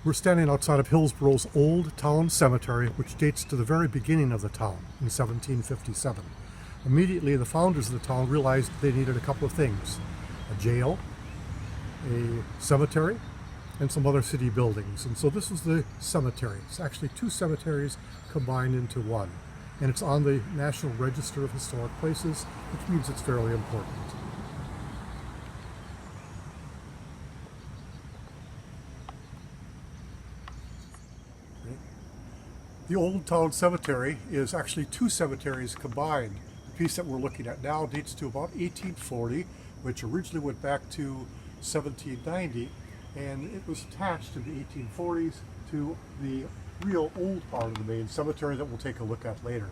We're standing outside of Hillsborough's Old Town Cemetery, which dates to the very beginning of the town in 1757. Immediately, the founders of the town realized they needed a couple of things: a jail, a cemetery, and some other city buildings. And so this was the cemetery. It's actually two cemeteries combined into one. And it's on the National Register of Historic Places, which means it's fairly important. The Old Town Cemetery is actually two cemeteries combined. The piece that we're looking at now dates to about 1840, which originally went back to 1790, and it was attached in the 1840s to the real old part of the main cemetery that we'll take a look at later.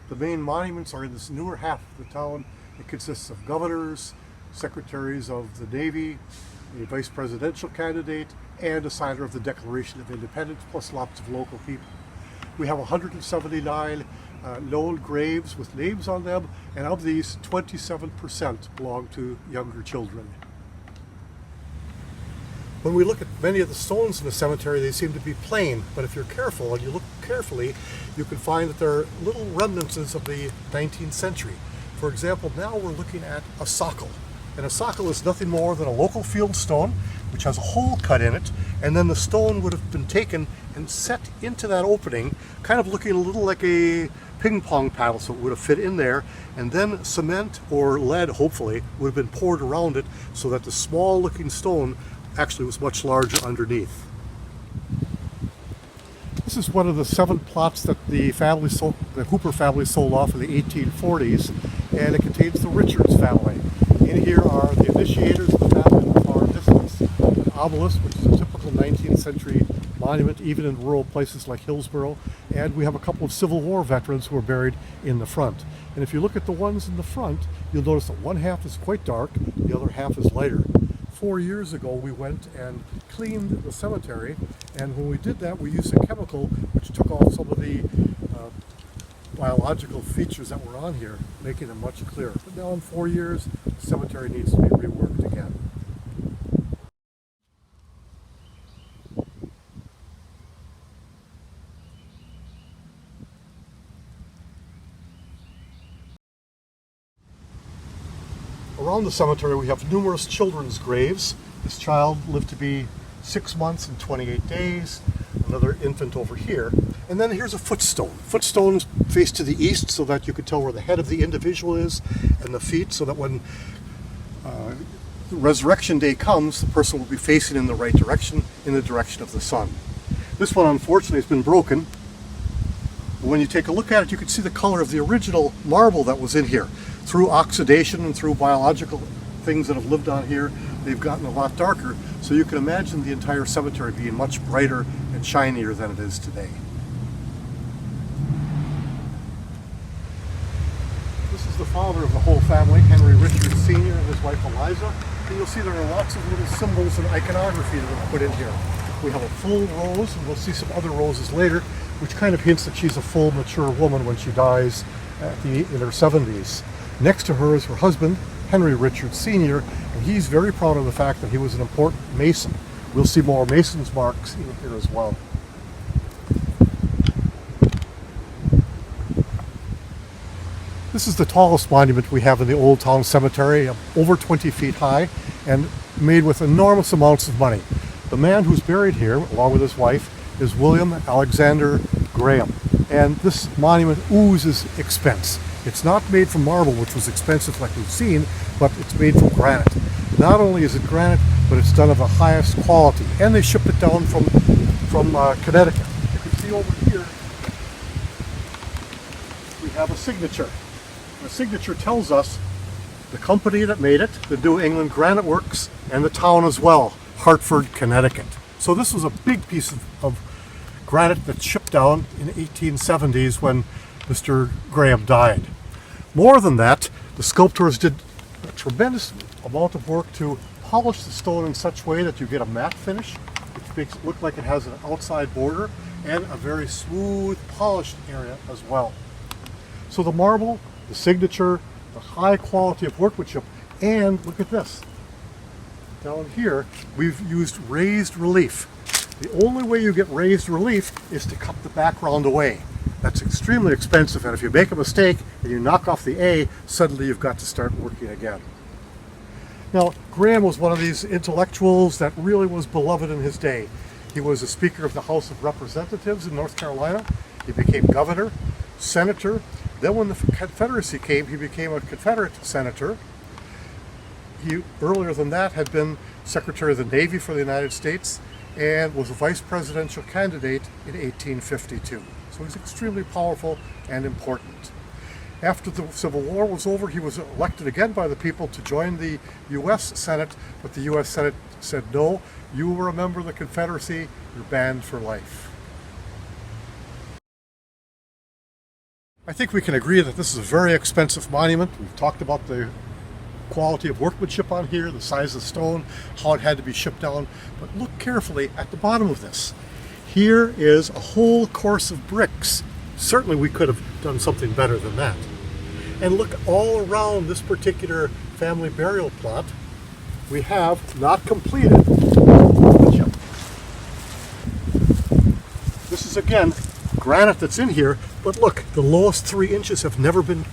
The main monuments are in this newer half of the town. It consists of governors, secretaries of the Navy, a vice presidential candidate, and a signer of the Declaration of Independence, plus lots of local people. We have 179 known graves with names on them, and of these, 27% belong to younger children. When we look at many of the stones in the cemetery, they seem to be plain, but if you're careful and you look carefully, you can find that there are little remnants of the 19th century. For example, now we're looking at a socle. And a socle is nothing more than a local field stone, which has a hole cut in it, and then the stone would have been taken and set into that opening, kind of looking a little like a ping pong paddle, so it would have fit in there, and then cement or lead, hopefully, would have been poured around it so that the small looking stone actually was much larger underneath. This is one of the 7 plots that the Hooper family sold off in the 1840s, and it contains the Richards family. In here are the initiators of the family in the far distance, an obelisk, which is a typical 19th century monument, even in rural places like Hillsborough, and we have a couple of Civil War veterans who are buried in the front. And if you look at the ones in the front, you'll notice that one half is quite dark, the other half is lighter. 4 years ago, we went and cleaned the cemetery, and when we did that, we used a chemical which took off some of the biological features that were on here, making them much clearer. But now in 4 years, the cemetery needs to be reworked again. Around the cemetery we have numerous children's graves. This child lived to be 6 months and 28 days, another infant over here. And then here's a footstone. Footstones face to the east so that you can tell where the head of the individual is, and the feet, so that when resurrection day comes, the person will be facing in the right direction, in the direction of the sun. This one unfortunately has been broken. When you take a look at it, you can see the color of the original marble that was in here. Through oxidation and through biological things that have lived on here, they've gotten a lot darker, so you can imagine the entire cemetery being much brighter and shinier than it is today. This is the father of the whole family, Henry Richards Sr. and his wife Eliza, and you'll see there are lots of little symbols and iconography that are put in here. We have a full rose, and we'll see some other roses later, which kind of hints that she's a full, mature woman when she dies in her 70s. Next to her is her husband, Henry Richards Sr., and he's very proud of the fact that he was an important Mason. We'll see more Mason's marks in here as well. This is the tallest monument we have in the Old Town Cemetery, over 20 feet high, and made with enormous amounts of money. The man who's buried here, along with his wife, is William Alexander Graham, and this monument oozes expense. It's not made from marble, which was expensive like we've seen, but it's made from granite. Not only is it granite, but it's done of the highest quality, and they shipped it down from Connecticut. You can see over here, we have a signature. The signature tells us the company that made it, the New England Granite Works, and the town as well, Hartford, Connecticut. So this was a big piece of granite that shipped down in the 1870s when Mr. Graham died. More than that, the sculptors did a tremendous amount of work to polish the stone in such a way that you get a matte finish, which makes it look like it has an outside border, and a very smooth, polished area as well. So the marble, the signature, the high quality of workmanship, and look at this. Down here, we've used raised relief. The only way you get raised relief is to cut the background away. That's extremely expensive, and if you make a mistake and you knock off the A, suddenly you've got to start working again. Now, Graham was one of these intellectuals that really was beloved in his day. He was a Speaker of the House of Representatives in North Carolina. He became governor, senator. Then when the Confederacy came, he became a Confederate senator. He, earlier than that, had been Secretary of the Navy for the United States and was a vice presidential candidate in 1852. So he's extremely powerful and important. After the Civil War was over, he was elected again by the people to join the U.S. Senate, but the U.S. Senate said, no, you were a member of the Confederacy, you're banned for life. I think we can agree that this is a very expensive monument. We've talked about the quality of workmanship on here, the size of the stone, how it had to be shipped down, but look carefully at the bottom of this. Here is a whole course of bricks. Certainly we could have done something better than that. And look all around this particular family burial plot, we have not completed workmanship. This is again granite that's in here, but look, the lowest 3 inches have never been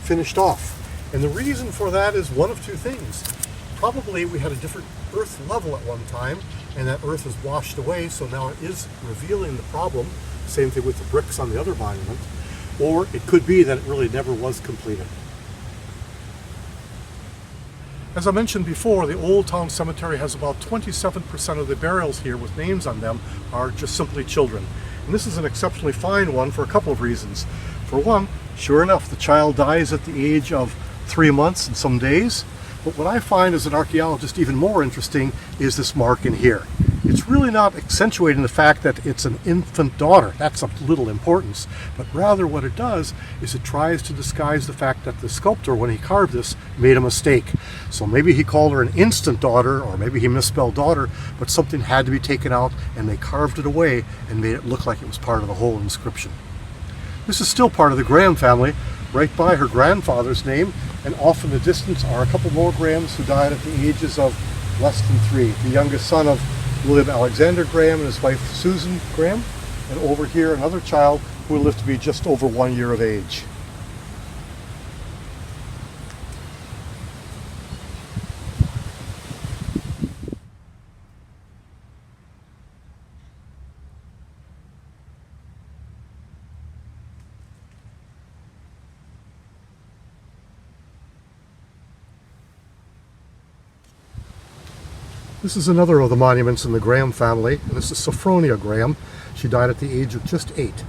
finished off. And the reason for that is one of two things. Probably we had a different earth level at one time, and that earth is washed away, so now it is revealing the problem. Same thing with the bricks on the other monument. Or it could be that it really never was completed. As I mentioned before, the Old Town Cemetery has about 27% of the burials here with names on them are just simply children. And this is an exceptionally fine one for a couple of reasons. For one, sure enough, the child dies at the age of 3 months and some days. But what I find as an archaeologist even more interesting is this mark in here. It's really not accentuating the fact that it's an infant daughter. That's of little importance. But rather what it does is it tries to disguise the fact that the sculptor, when he carved this, made a mistake. So maybe he called her an instant daughter, or maybe he misspelled daughter, but something had to be taken out and they carved it away and made it look like it was part of the whole inscription. This is still part of the Graham family, right by her grandfather's name, and off in the distance are a couple more Grahams who died at the ages of less than 3. The youngest son of William Alexander Graham and his wife Susan Graham, and over here another child who lived to be just over 1 year of age. This is another of the monuments in the Graham family, and this is Sophronia Graham. She died at the age of just 8.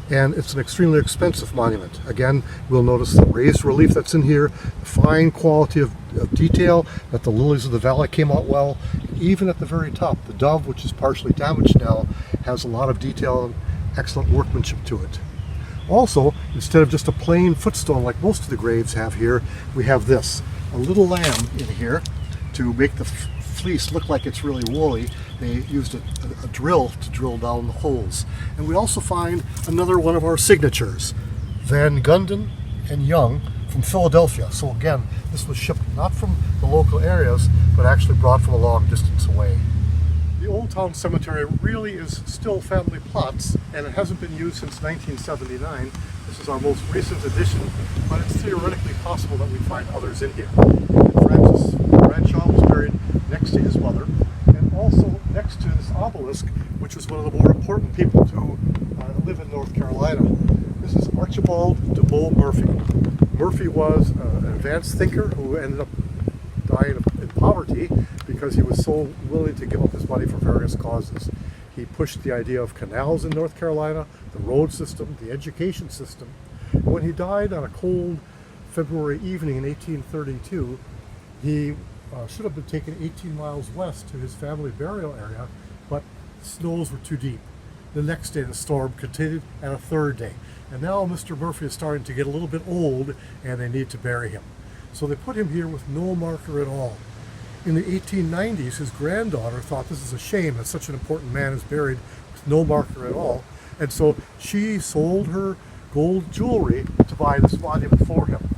And it's an extremely expensive monument. Again, we'll notice the raised relief that's in here, the fine quality of detail, that the lilies of the valley came out well. Even at the very top, the dove, which is partially damaged now, has a lot of detail and excellent workmanship to it. Also, instead of just a plain footstone like most of the graves have here, we have this, a little lamb in here to make the fleece look like it's really woolly. They used a drill to drill down the holes. And we also find another one of our signatures, Van Gunden and Young from Philadelphia. So again, this was shipped not from the local areas, but actually brought from a long distance away. The Old Town Cemetery really is still family plots, and it hasn't been used since 1979. This is our most recent addition, but it's theoretically possible that we find others in here. Francis Bradshaw was buried next to his mother, and also next to this obelisk, which was one of the more important people to live in North Carolina. This is Archibald Murphy. Murphy was an advanced thinker who ended up dying in poverty because he was so willing to give up his money for various causes. He pushed the idea of canals in North Carolina, the road system, the education system. When he died on a cold February evening in 1832, he should have been taken 18 miles west to his family burial area, but the snows were too deep. The next day the storm continued, and a third day. And now Mr. Murphy is starting to get a little bit old, and they need to bury him. So they put him here with no marker at all. In the 1890s, his granddaughter thought this is a shame that such an important man is buried with no marker at all. And so she sold her gold jewelry to buy this monument for him.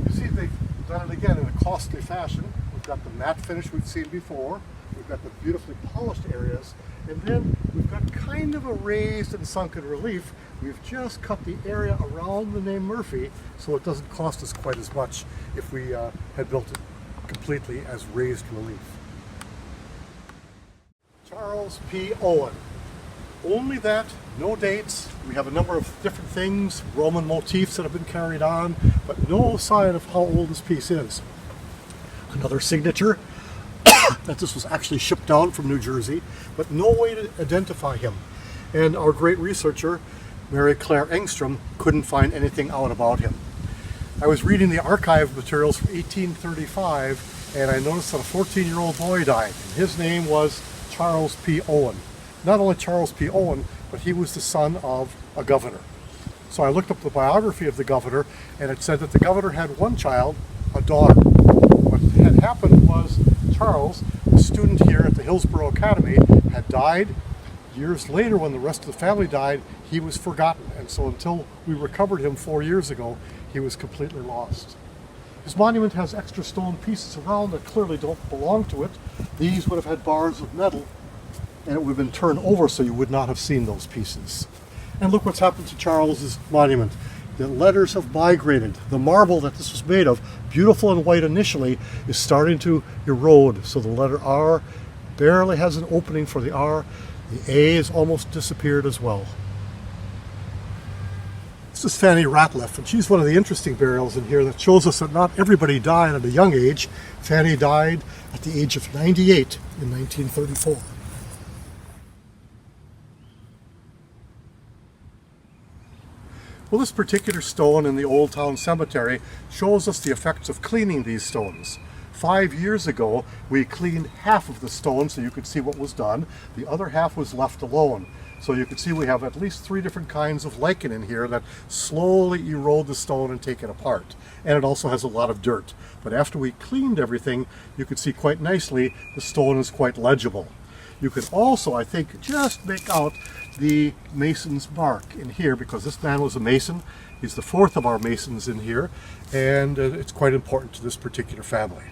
You see, they've done it again in a costly fashion. We've got the matte finish we've seen before. We've got the beautifully polished areas. And then we've got kind of a raised and sunken relief. We've just cut the area around the name Murphy so it doesn't cost us quite as much if we had built it completely as raised relief. Charles P. Owen. Only that, no dates. We have a number of different things, Roman motifs that have been carried on, but no sign of how old this piece is. Another signature that this was actually shipped down from New Jersey, but no way to identify him. And our great researcher, Mary Claire Engstrom, couldn't find anything out about him. I was reading the archive materials from 1835, and I noticed that a 14-year-old boy died, and his name was Charles P. Owen. Not only Charles P. Owen, but he was the son of a governor. So I looked up the biography of the governor, and it said that the governor had one child, a daughter. What had happened was Charles, a student here at the Hillsborough Academy, had died. Years later, when the rest of the family died, he was forgotten, and so until we recovered him 4 years ago, he was completely lost. His monument has extra stone pieces around that clearly don't belong to it. These would have had bars of metal, and it would have been turned over so you would not have seen those pieces. And look what's happened to Charles's monument. The letters have migrated. The marble that this was made of, beautiful and white initially, is starting to erode. So the letter R barely has an opening for the R. The A is almost disappeared as well. This is Fanny Ratliff, and she's one of the interesting burials in here that shows us that not everybody died at a young age. Fanny died at the age of 98 in 1934. Well, this particular stone in the Old Town Cemetery shows us the effects of cleaning these stones. 5 years ago, we cleaned half of the stone so you could see what was done. The other half was left alone. So you can see we have at least 3 different kinds of lichen in here that slowly erode the stone and take it apart. And it also has a lot of dirt. But after we cleaned everything, you can see quite nicely the stone is quite legible. You can also, I think, just make out the mason's mark in here, because this man was a mason. He's the 4th of our masons in here, and it's quite important to this particular family.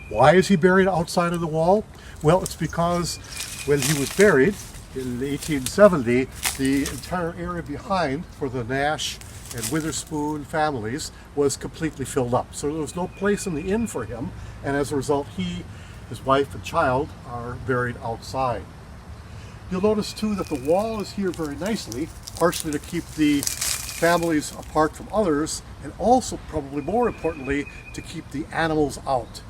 Why is he buried outside of the wall? Well, it's because when he was buried in 1870, the entire area behind for the Nash and Witherspoon families was completely filled up. So there was no place in the inn for him, and as a result, he, his wife and child are buried outside. You'll notice too that the wall is here very nicely, partially to keep the families apart from others, and also, probably more importantly, to keep the animals out.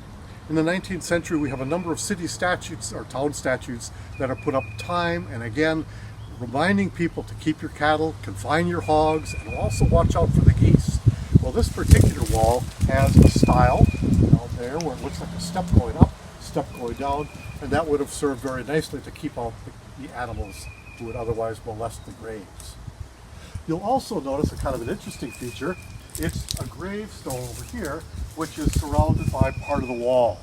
In the 19th century, we have a number of city statutes or town statutes that are put up time and again, reminding people to keep your cattle, confine your hogs, and also watch out for the geese. Well, this particular wall has a stile down there where it looks like a step going up, step going down, and that would have served very nicely to keep out the animals who would otherwise molest the graves. You'll also notice a kind of an interesting feature. It's a gravestone over here, which is surrounded by part of the wall.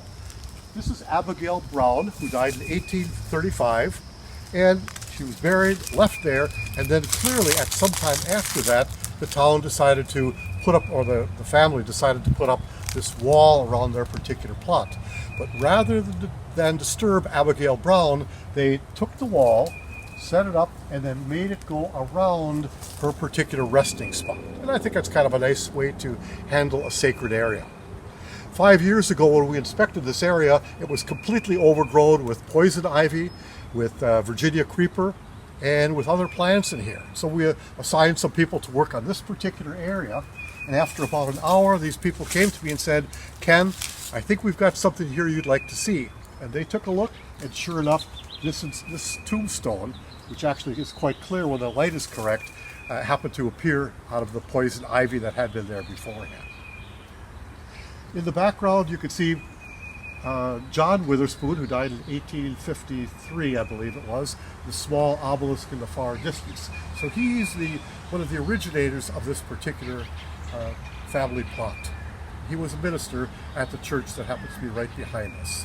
This is Abigail Brown, who died in 1835, and she was buried, left there, and then clearly at some time after that, the town decided to put up, or the family decided to put up this wall around their particular plot. But rather than disturb Abigail Brown, they took the wall, set it up, and then made it go around her particular resting spot. And I think that's kind of a nice way to handle a sacred area. 5 years ago when we inspected this area, it was completely overgrown with poison ivy, with Virginia creeper, and with other plants in here. So we assigned some people to work on this particular area, and after about an hour, these people came to me and said, "Ken, I think we've got something here you'd like to see." And they took a look, and sure enough, this tombstone, which actually is quite clear when the light is correct, happened to appear out of the poison ivy that had been there beforehand. In the background, you can see John Witherspoon, who died in 1853, I believe it was, the small obelisk in the far distance. So he's one of the originators of this particular family plot. He was a minister at the church that happens to be right behind us.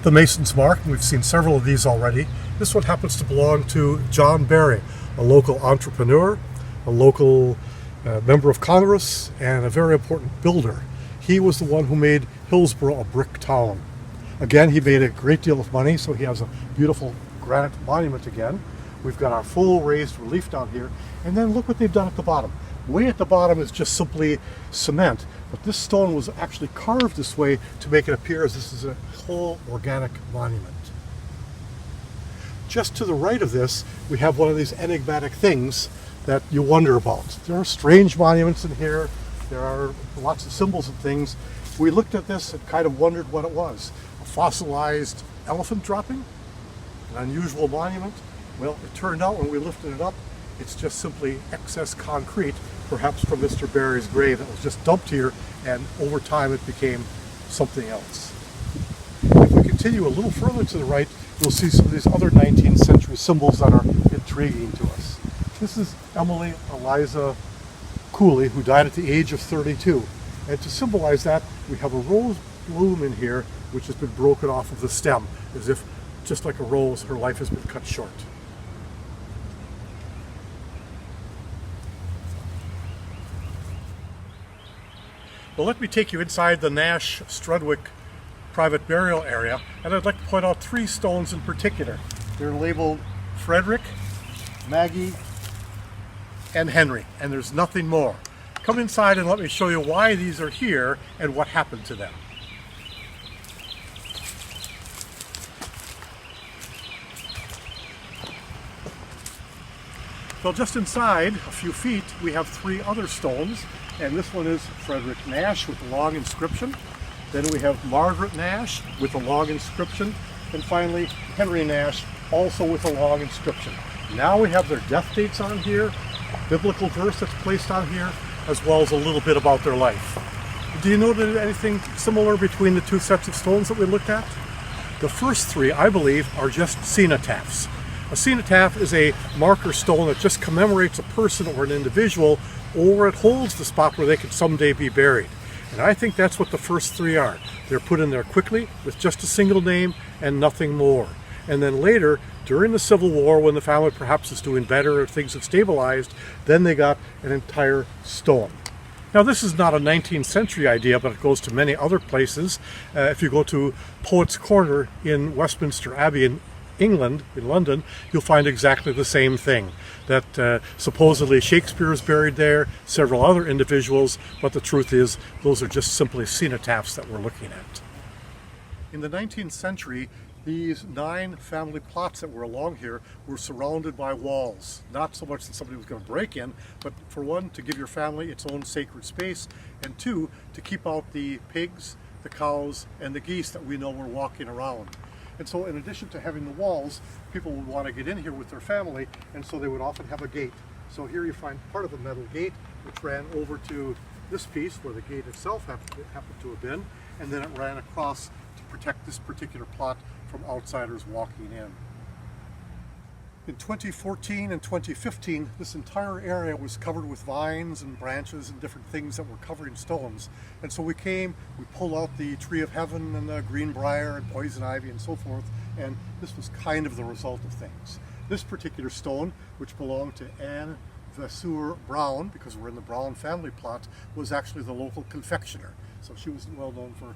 the Mason's Mark, and we've seen several of these already. This one happens to belong to John Barry, a local entrepreneur, a local member of Congress, and a very important builder. He was the one who made Hillsborough a brick town. Again, he made a great deal of money, so he has a beautiful granite monument again. We've got our full raised relief down here, and then look what they've done at the bottom. Way at the bottom is just simply cement, but this stone was actually carved this way to make it appear as this is a whole organic monument. Just to the right of this, we have one of these enigmatic things that you wonder about. There are strange monuments in here. There are lots of symbols and things. We looked at this and kind of wondered what it was. A fossilized elephant dropping? An unusual monument? Well, it turned out when we lifted it up, it's just simply excess concrete, perhaps from Mr. Barry's grave that was just dumped here, and over time it became something else. If we continue a little further to the right, you'll see some of these other 19th century symbols that are intriguing to us. This is Emily Eliza Cooley, who died at the age of 32. And to symbolize that, we have a rose bloom in here, which has been broken off of the stem, as if, just like a rose, her life has been cut short. Well, let me take you inside the Nash Strudwick private burial area, and I'd like to point out three stones in particular. They're labeled Frederick, Maggie, and Henry, and there's nothing more. Come inside and let me show you why these are here and what happened to them. Well, just inside, a few feet, we have three other stones, and this one is Frederick Nash with a long inscription. Then we have Margaret Nash with a long inscription, and finally Henry Nash, also with a long inscription. Now we have their death dates on here, a biblical verse that's placed on here, as well as a little bit about their life. Do you notice anything similar between the two sets of stones that we looked at? The first three, I believe, are just cenotaphs. A cenotaph is a marker stone that just commemorates a person or an individual, or it holds the spot where they could someday be buried. And I think that's what the first three are. They're put in there quickly with just a single name and nothing more. And then later, during the Civil War, when the family perhaps is doing better or things have stabilized, then they got an entire stone. Now, this is not a 19th century idea, but it goes to many other places. If you go to Poets' Corner in Westminster Abbey in England, in London, you'll find exactly the same thing. That supposedly Shakespeare is buried there, several other individuals, but the truth is those are just simply cenotaphs that we're looking at. In the 19th century, these 9 family plots that were along here were surrounded by walls. Not so much that somebody was going to break in, but for one, to give your family its own sacred space, and two, to keep out the pigs, the cows, and the geese that we know were walking around. And so in addition to having the walls, people would want to get in here with their family, and so they would often have a gate. So here you find part of a metal gate which ran over to this piece where the gate itself happened to have been, and then it ran across to protect this particular plot from outsiders walking in. In 2014 and 2015, this entire area was covered with vines and branches and different things that were covering stones. And so we pulled out the tree of heaven and the greenbrier and poison ivy and so forth, and this was kind of the result of things. This particular stone, which belonged to Anne Vasseur Brown, because we're in the Brown family plot, was actually the local confectioner. So she was well known for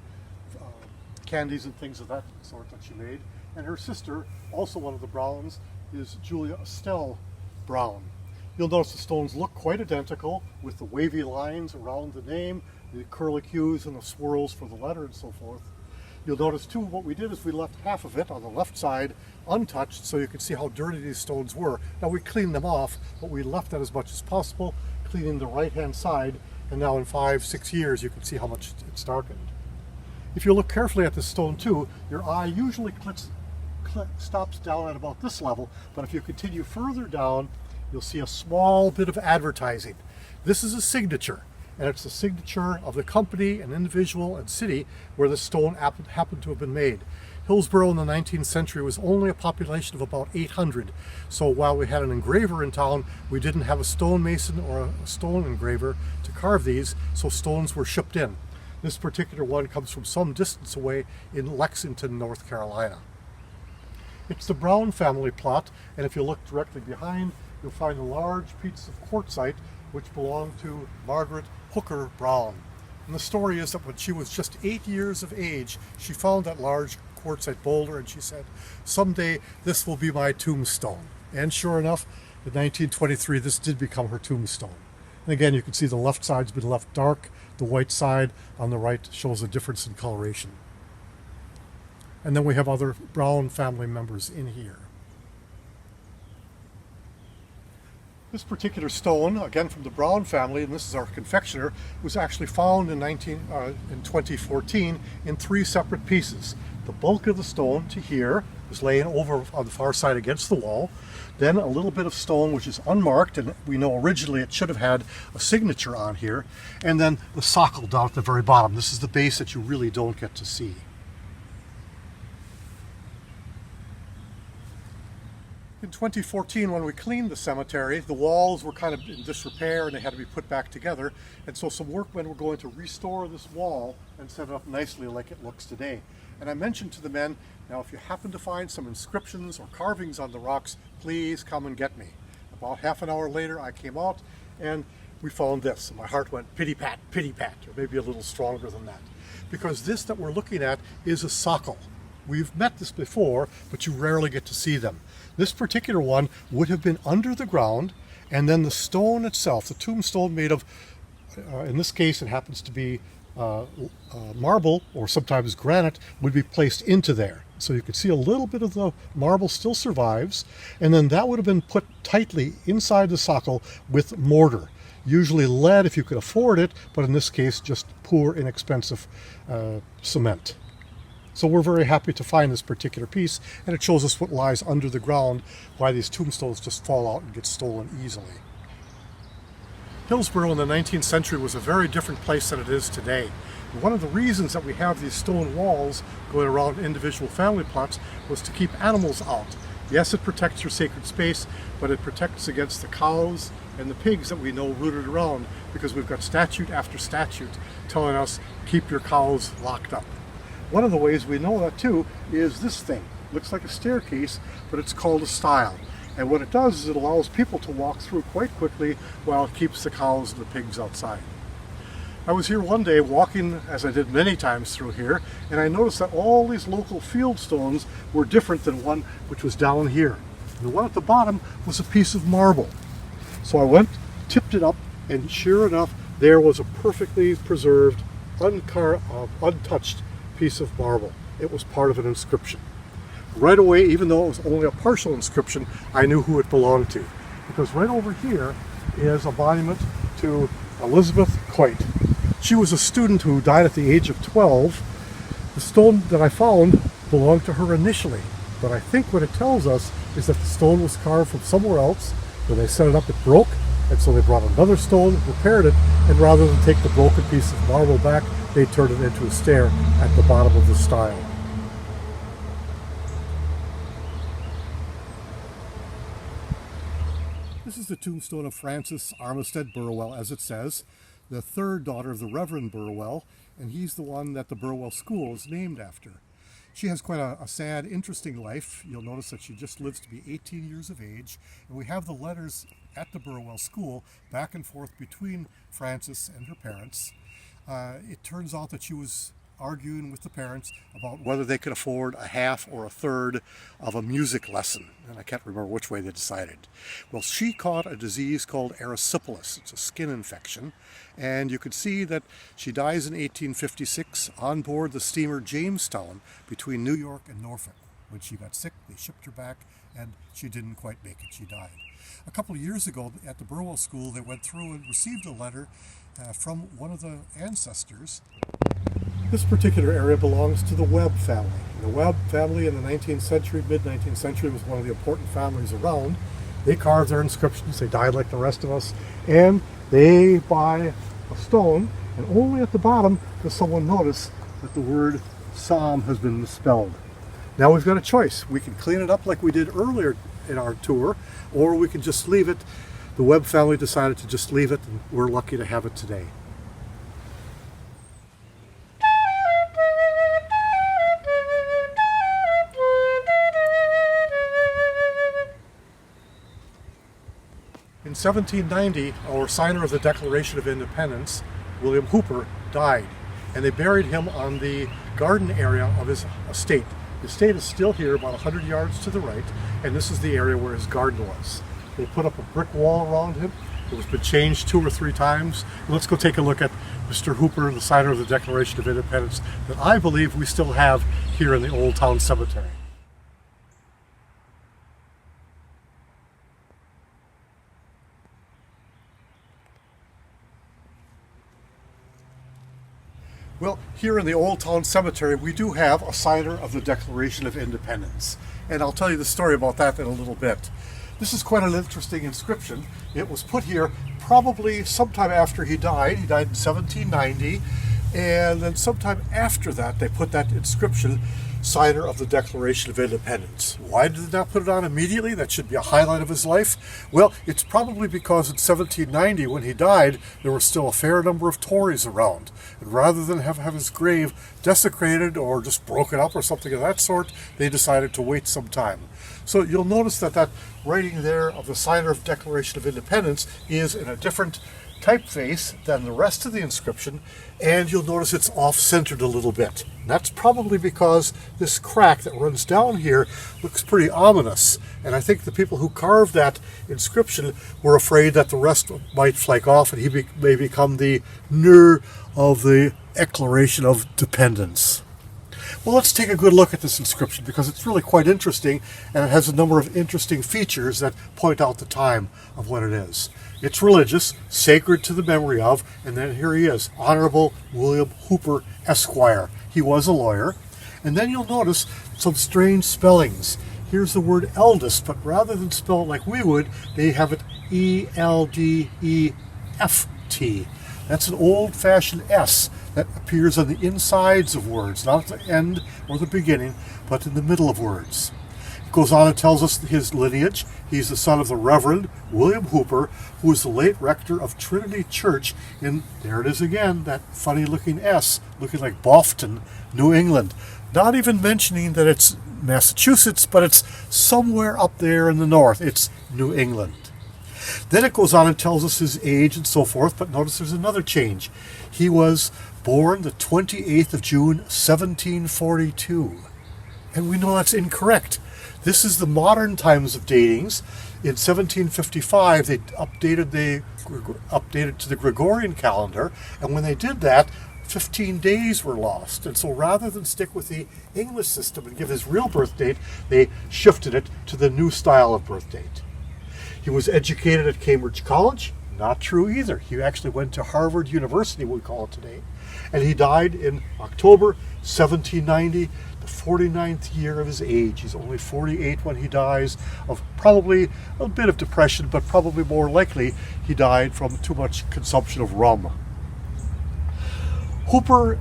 candies and things of that sort that she made. And her sister, also one of the Browns, is Julia Estelle Brown. You'll notice the stones look quite identical, with the wavy lines around the name, the curlicues and the swirls for the letter and so forth. You'll notice too, what we did is we left half of it on the left side untouched so you can see how dirty these stones were. Now we cleaned them off, but we left that as much as possible, cleaning the right hand side, and now in 5-6 years you can see how much it's darkened. If you look carefully at this stone too, your eye usually stops down at about this level, but if you continue further down, you'll see a small bit of advertising. This is a signature, and it's the signature of the company and individual and city where the stone happened to have been made. Hillsborough in the 19th century was only a population of about 800, so while we had an engraver in town, we didn't have a stonemason or a stone engraver to carve these, so stones were shipped in. This particular one comes from some distance away in Lexington, North Carolina. It's the Brown family plot, and if you look directly behind, you'll find a large piece of quartzite which belonged to Margaret Hooker Brown. And the story is that when she was just 8 years of age, she found that large quartzite boulder and she said, "Someday this will be my tombstone." And sure enough, in 1923, this did become her tombstone. And again, you can see the left side's been left dark. The white side on the right shows a difference in coloration. And then we have other Brown family members in here. This particular stone, again from the Brown family, and this is our confectioner, was actually found in 2014 in 3 separate pieces. The bulk of the stone to here was laying over on the far side against the wall. Then a little bit of stone which is unmarked, and we know originally it should have had a signature on here. And then the socle down at the very bottom. This is the base that you really don't get to see. In 2014, when we cleaned the cemetery, the walls were kind of in disrepair and they had to be put back together. And so some workmen were going to restore this wall and set it up nicely like it looks today. And I mentioned to the men, now if you happen to find some inscriptions or carvings on the rocks, please come and get me. About half an hour later, I came out and we found this. And my heart went pity-pat, or maybe a little stronger than that. Because this that we're looking at is a socle. We've met this before, but you rarely get to see them. This particular one would have been under the ground, and then the stone itself, the tombstone made of, in this case it happens to be marble or sometimes granite, would be placed into there. So you can see a little bit of the marble still survives, and then that would have been put tightly inside the socle with mortar. Usually lead if you could afford it, but in this case just poor, inexpensive cement. So we're very happy to find this particular piece, and it shows us what lies under the ground, why these tombstones just fall out and get stolen easily. Hillsborough in the 19th century was a very different place than it is today. And one of the reasons that we have these stone walls going around individual family plots was to keep animals out. Yes, it protects your sacred space, but it protects against the cows and the pigs that we know rooted around, because we've got statute after statute telling us, keep your cows locked up. One of the ways we know that too is this thing. Looks like a staircase, but it's called a stile. And what it does is it allows people to walk through quite quickly while it keeps the cows and the pigs outside. I was here one day walking, as I did many times through here, and I noticed that all these local field stones were different than one which was down here. The one at the bottom was a piece of marble. So I went, tipped it up, and sure enough, there was a perfectly preserved, untouched piece of marble. It was part of an inscription. Right away, even though it was only a partial inscription, I knew who it belonged to. Because right over here is a monument to Elizabeth Coit. She was a student who died at the age of 12. The stone that I found belonged to her initially, but I think what it tells us is that the stone was carved from somewhere else. When they set it up, it broke, and so they brought another stone, repaired it, and rather than take the broken piece of marble back, they turned it into a stair at the bottom of the stile. This is the tombstone of Francis Armistead Burwell, as it says, the third daughter of the Reverend Burwell, and he's the one that the Burwell School is named after. She has quite a sad, interesting life. You'll notice that she just lives to be 18 years of age, and we have the letters at the Burwell School back and forth between Frances and her parents. It turns out that she was arguing with the parents about whether they could afford a half or a third of a music lesson, and I can't remember which way they decided. Well, she caught a disease called erysipelas. It's a skin infection, and you can see that she dies in 1856 on board the steamer Jamestown between New York and Norfolk. When she got sick, they shipped her back, and she didn't quite make it. She died. A couple of years ago at the Burwell School, they went through and received a letter from one of the ancestors. This particular area belongs to the Webb family. The Webb family in the 19th century, mid-19th century, was one of the important families around. They carved their inscriptions, they died like the rest of us, and they buy a stone, and only at the bottom does someone notice that the word Psalm has been misspelled. Now we've got a choice. We can clean it up like we did earlier in our tour, or we can just leave it. The Webb family decided to just leave it, and we're lucky to have it today. 1790, our signer of the Declaration of Independence, William Hooper, died, and they buried him on the garden area of his estate. The estate is still here, about 100 yards to the right, and this is the area where his garden was. They put up a brick wall around him. It was been changed 2 or 3 times. Let's go take a look at Mr. Hooper, the signer of the Declaration of Independence, that I believe we still have here in the Old Town Cemetery. Well, here in the Old Town Cemetery, we do have a signer of the Declaration of Independence. And I'll tell you the story about that in a little bit. This is quite an interesting inscription. It was put here probably sometime after he died. He died in 1790. And then sometime after that, they put that inscription, signer of the Declaration of Independence. Why did they not put it on immediately? That should be a highlight of his life. Well, it's probably because in 1790, when he died, there were still a fair number of Tories around. And rather than have his grave desecrated or just broken up or something of that sort, they decided to wait some time. So you'll notice that that writing there of the signer of Declaration of Independence is in a different typeface than the rest of the inscription, and you'll notice it's off-centered a little bit. And that's probably because this crack that runs down here looks pretty ominous, and I think the people who carved that inscription were afraid that the rest might flake off and he may become the Ner of the Declaration of Dependence. Well, let's take a good look at this inscription because it's really quite interesting, and it has a number of interesting features that point out the time of what it is. It's religious, sacred to the memory of, and then here he is, Honorable William Hooper, Esquire. He was a lawyer. And then you'll notice some strange spellings. Here's the word eldest, but rather than spell it like we would, they have it E-L-D-E-F-T. That's an old-fashioned S that appears on the insides of words, not at the end or the beginning, but in the middle of words. It goes on and tells us his lineage. He's the son of the Reverend William Hooper, who was the late rector of Trinity Church in, there it is again, that funny-looking S, looking like Boston, New England. Not even mentioning that it's Massachusetts, but it's somewhere up there in the north. It's New England. Then it goes on and tells us his age and so forth, but notice there's another change. He was born the 28th of June, 1742. And we know that's incorrect. This is the modern times of datings. In 1755, they updated to the Gregorian calendar, and when they did that, 15 days were lost. And so rather than stick with the English system and give his real birth date, they shifted it to the new style of birth date. He was educated at Cambridge College. Not true either. He actually went to Harvard University, we call it today. And he died in October 1790, the 49th year of his age. He's only 48 when he dies of probably a bit of depression, but probably more likely he died from too much consumption of rum. Hooper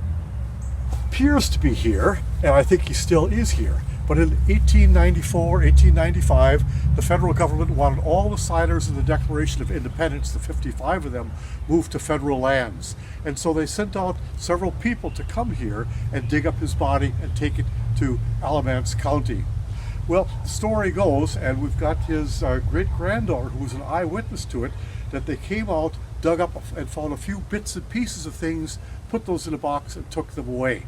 appears to be here, and I think he still is here. But in 1894, 1895, the federal government wanted all the signers of the Declaration of Independence, the 55 of them, moved to federal lands. And so they sent out several people to come here and dig up his body and take it to Alamance County. Well, the story goes, and we've got his great-granddaughter, who was an eyewitness to it, that they came out, dug up, and found a few bits and pieces of things, put those in a box, and took them away.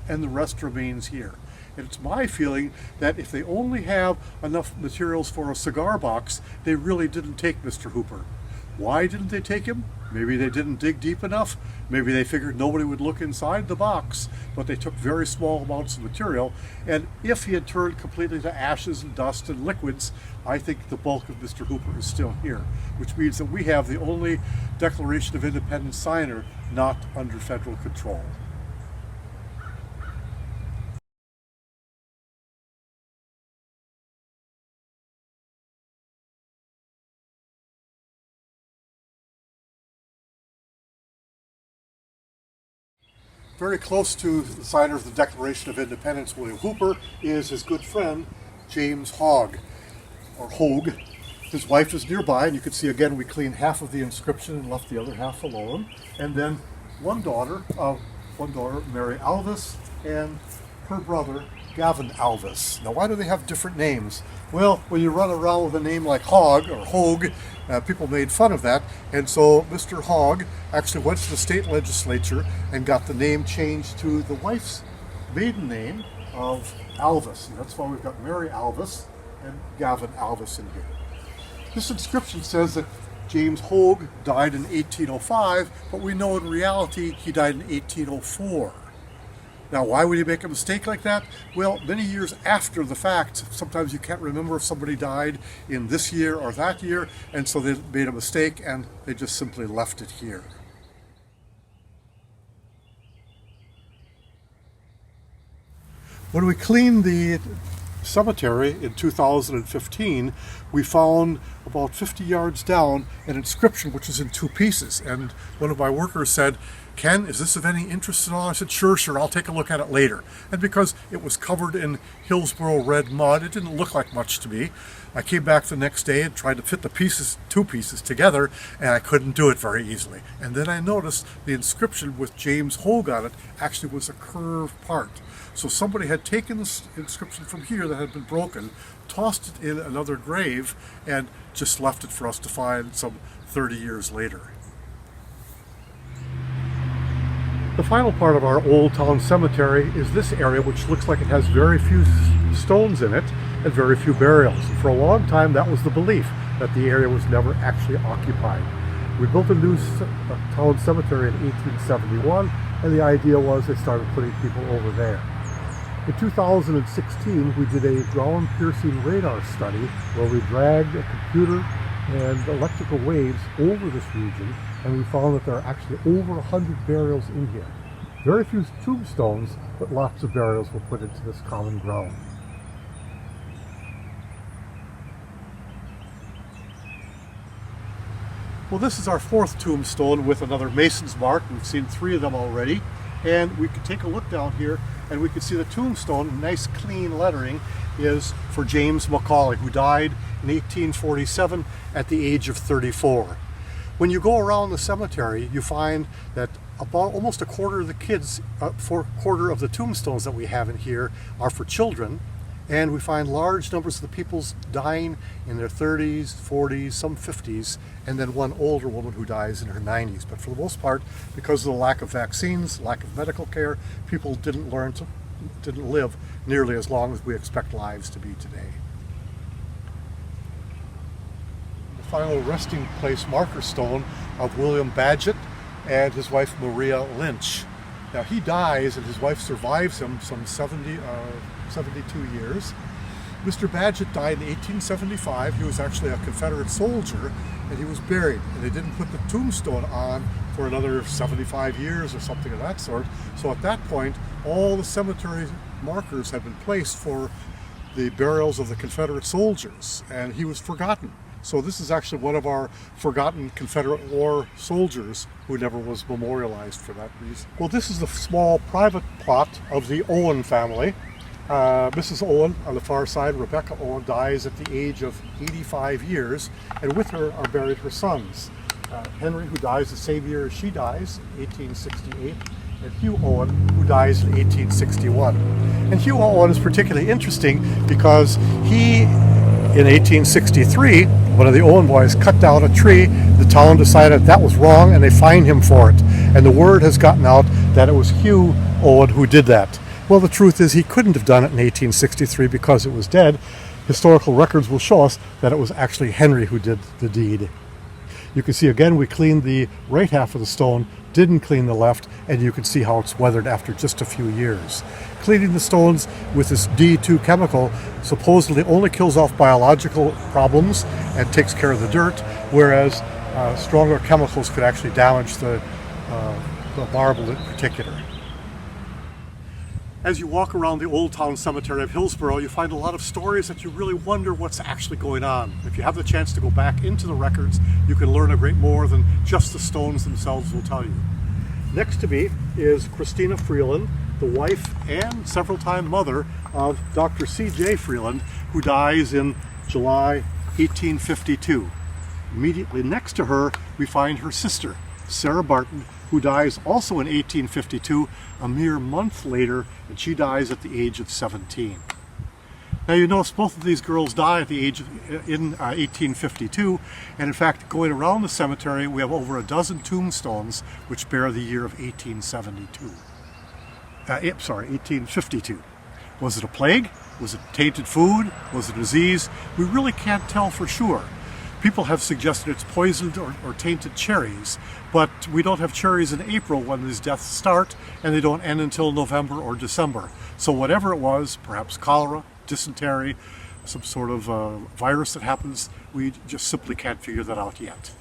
And the rest remains here. And it's my feeling that if they only have enough materials for a cigar box, they really didn't take Mr. Hooper. Why didn't they take him? Maybe they didn't dig deep enough. Maybe they figured nobody would look inside the box, but they took very small amounts of material. And if he had turned completely to ashes and dust and liquids, I think the bulk of Mr. Hooper is still here, which means that we have the only Declaration of Independence signer not under federal control. Very close to the signer of the Declaration of Independence, William Hooper, is his good friend, James Hogg, or Hogg. His wife is nearby, and you can see again we cleaned half of the inscription and left the other half alone. And then one daughter, Mary Alvis, and her brother, Gavin Alvis. Now, why do they have different names? Well, when you run around with a name like Hogg or Hogg, people made fun of that, and so Mr. Hogg actually went to the state legislature and got the name changed to the wife's maiden name of Alvis, and that's why we've got Mary Alvis and Gavin Alvis in here. This inscription says that James Hogg died in 1805, but we know in reality he died in 1804. Now, why would he make a mistake like that? Well, many years after the fact, sometimes you can't remember if somebody died in this year or that year, and so they made a mistake and they just simply left it here. When we cleaned the cemetery in 2015, we found about 50 yards down an inscription which is in two pieces, and one of my workers said, "Ken, is this of any interest at all?" I said, sure, I'll take a look at it later. And because it was covered in Hillsborough red mud, it didn't look like much to me. I came back the next day and tried to fit the two pieces together, and I couldn't do it very easily. And then I noticed the inscription with James Hogg on it actually was a curved part. So somebody had taken this inscription from here that had been broken, tossed it in another grave, and just left it for us to find some 30 years later. The final part of our Old Town Cemetery is this area, which looks like it has very few stones in it and very few burials. And for a long time, that was the belief, that the area was never actually occupied. We built a new town cemetery in 1871, and the idea was they started putting people over there. In 2016, we did a ground-piercing radar study where we dragged a computer and electrical waves over this region, and we found that there are actually over 100 burials in here. Very few tombstones, but lots of burials were put into this common ground. Well, this is our fourth tombstone with another Mason's mark. We've seen 3 of them already, and we can take a look down here and we can see the tombstone, nice clean lettering, is for James Macaulay, who died in 1847 at the age of 34. When you go around the cemetery, you find that about almost a quarter of the kids, quarter of the tombstones that we have in here are for children, and we find large numbers of the people's dying in their 30s, 40s, some 50s, and then one older woman who dies in her 90s. But for the most part, because of the lack of vaccines, lack of medical care, people didn't live nearly as long as we expect lives to be today. The final resting place marker stone of William Badgett and his wife Maria Lynch. Now, he dies and his wife survives him some 72 years. Mr. Badgett died in 1875. He was actually a Confederate soldier, and he was buried. And they didn't put the tombstone on for another 75 years or something of that sort. So at that point, all the cemetery markers had been placed for the burials of the Confederate soldiers, and he was forgotten. So this is actually one of our forgotten Confederate War soldiers who never was memorialized for that reason. Well, this is the small private plot of the Owen family. Mrs. Owen, on the far side, Rebecca Owen, dies at the age of 85 years, and with her are buried her sons. Henry, who dies the same year as she dies, 1868, and Hugh Owen, who dies in 1861. And Hugh Owen is particularly interesting because he, in 1863, one of the Owen boys cut down a tree. The town decided that was wrong, and they fined him for it. And the word has gotten out that it was Hugh Owen who did that. Well, the truth is he couldn't have done it in 1863 because it was dead. Historical records will show us that it was actually Henry who did the deed. You can see again we cleaned the right half of the stone, didn't clean the left, and you can see how it's weathered after just a few years. Cleaning the stones with this D2 chemical supposedly only kills off biological problems and takes care of the dirt, whereas stronger chemicals could actually damage the marble in particular. As you walk around the Old Town Cemetery of Hillsborough, you find a lot of stories that you really wonder what's actually going on. If you have the chance to go back into the records, you can learn a great more than just the stones themselves will tell you. Next to me is Christina Freeland, the wife and several-time mother of Dr. C.J. Freeland, who dies in July 1852. Immediately next to her, we find her sister, Sarah Barton, who dies also in 1852, a mere month later, and she dies at the age of 17. Now you notice both of these girls die at the age of, in 1852, and in fact going around the cemetery we have over a dozen tombstones which bear the year of 1872. 1852. Was it a plague? Was it tainted food? Was it a disease? We really can't tell for sure. People have suggested it's poisoned or tainted cherries, but we don't have cherries in April when these deaths start, and they don't end until November or December. So whatever it was, perhaps cholera, dysentery, some sort of virus that happens, we just simply can't figure that out yet.